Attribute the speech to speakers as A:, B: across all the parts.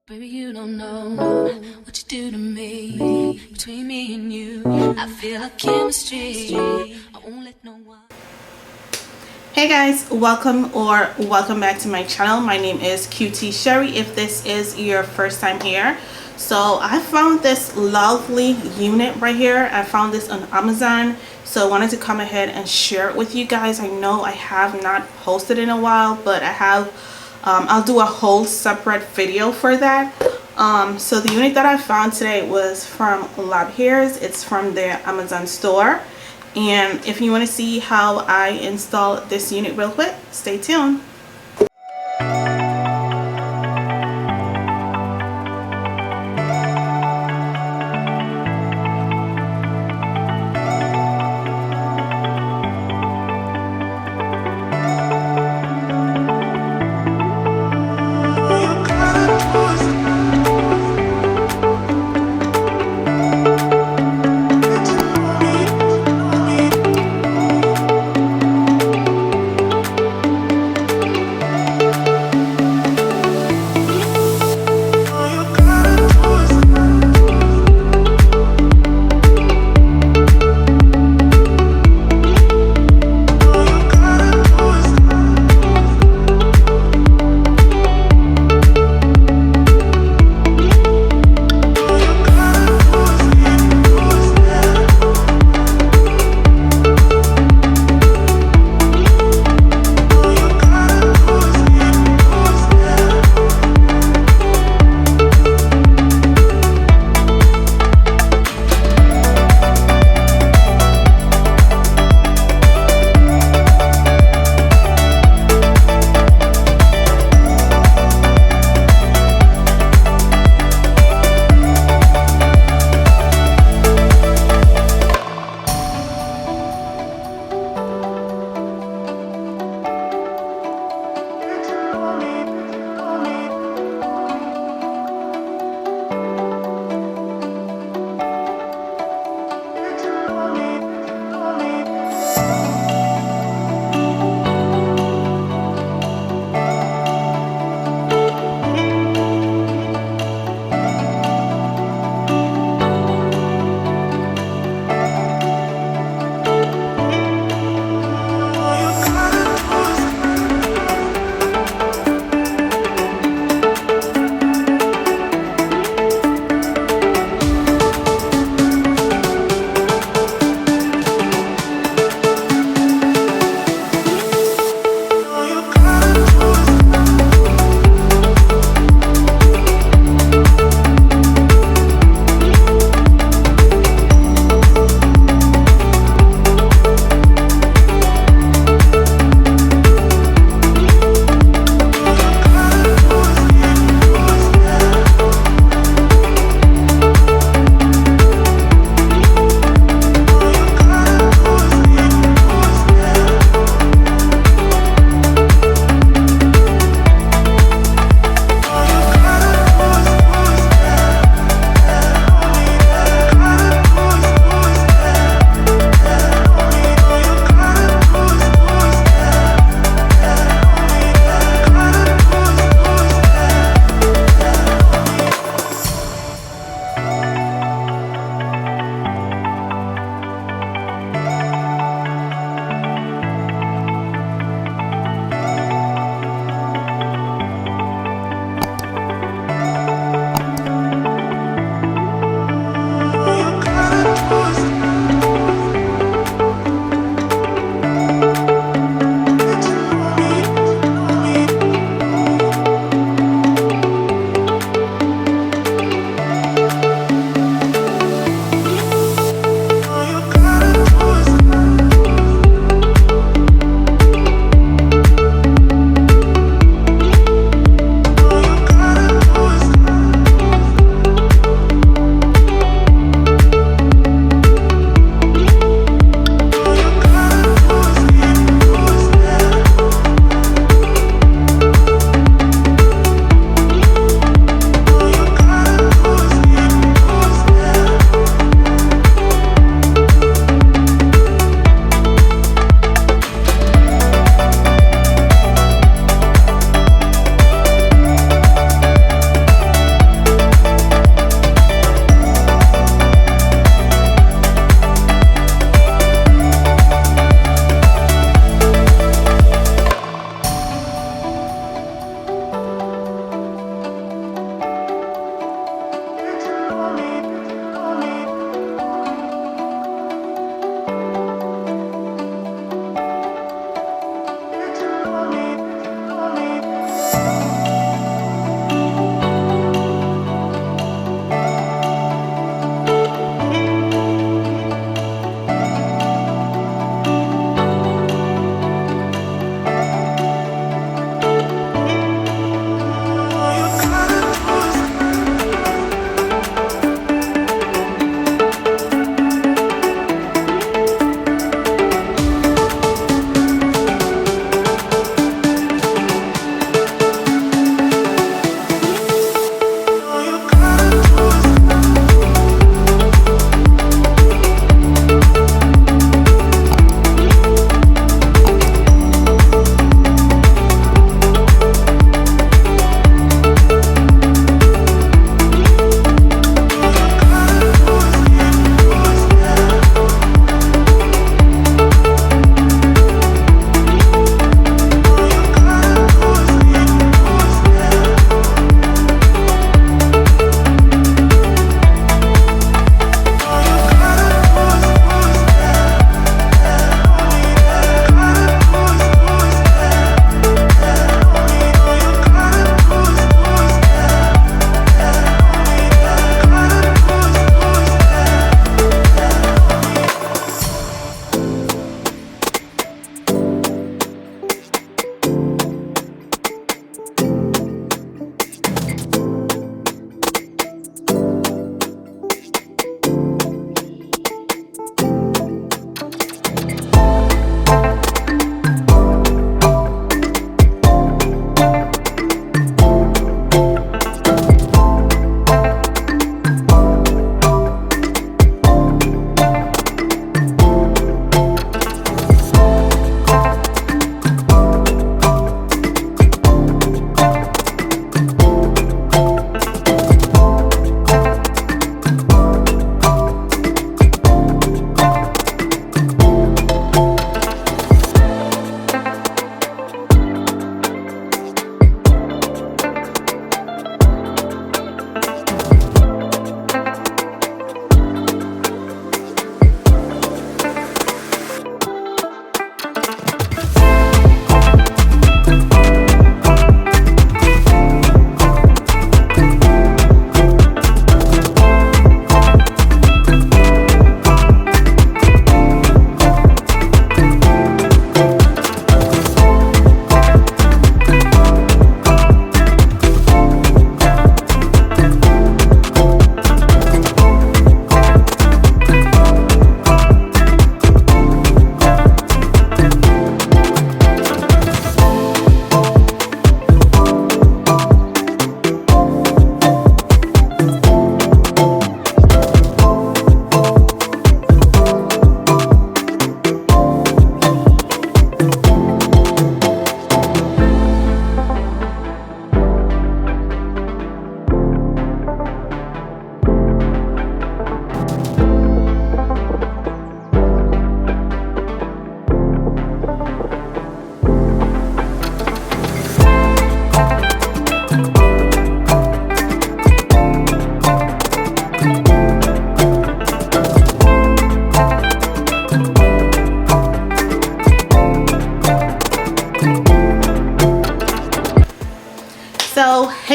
A: Baby, you don't know what you do to me. Between me and you, I feel like chemistry. I won't let no one.
B: Hey guys, welcome back to my channel. My name is QT Sherry if this is your first time here. So I found this lovely unit right here. I found this on Amazon, so I wanted to come ahead and share it with you guys. I know I have not posted in a while, but I have I'll do a whole separate video for that. So the unit that I found today was from Lab Hairs. It's from their Amazon store. And if you want to see how I install this unit real quick, stay tuned.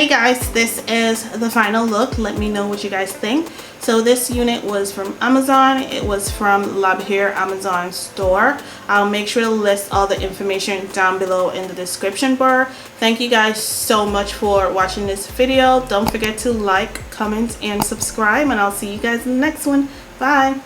B: Hey guys, this is the final look. Let me know what you guys think. So this unit was from Amazon. It was from Lab Hair Amazon store. I'll make sure to list all the information down below in the description bar. Thank you guys so much for watching this video. Don't forget to like, comment, and subscribe, and I'll see you guys in the next one. Bye.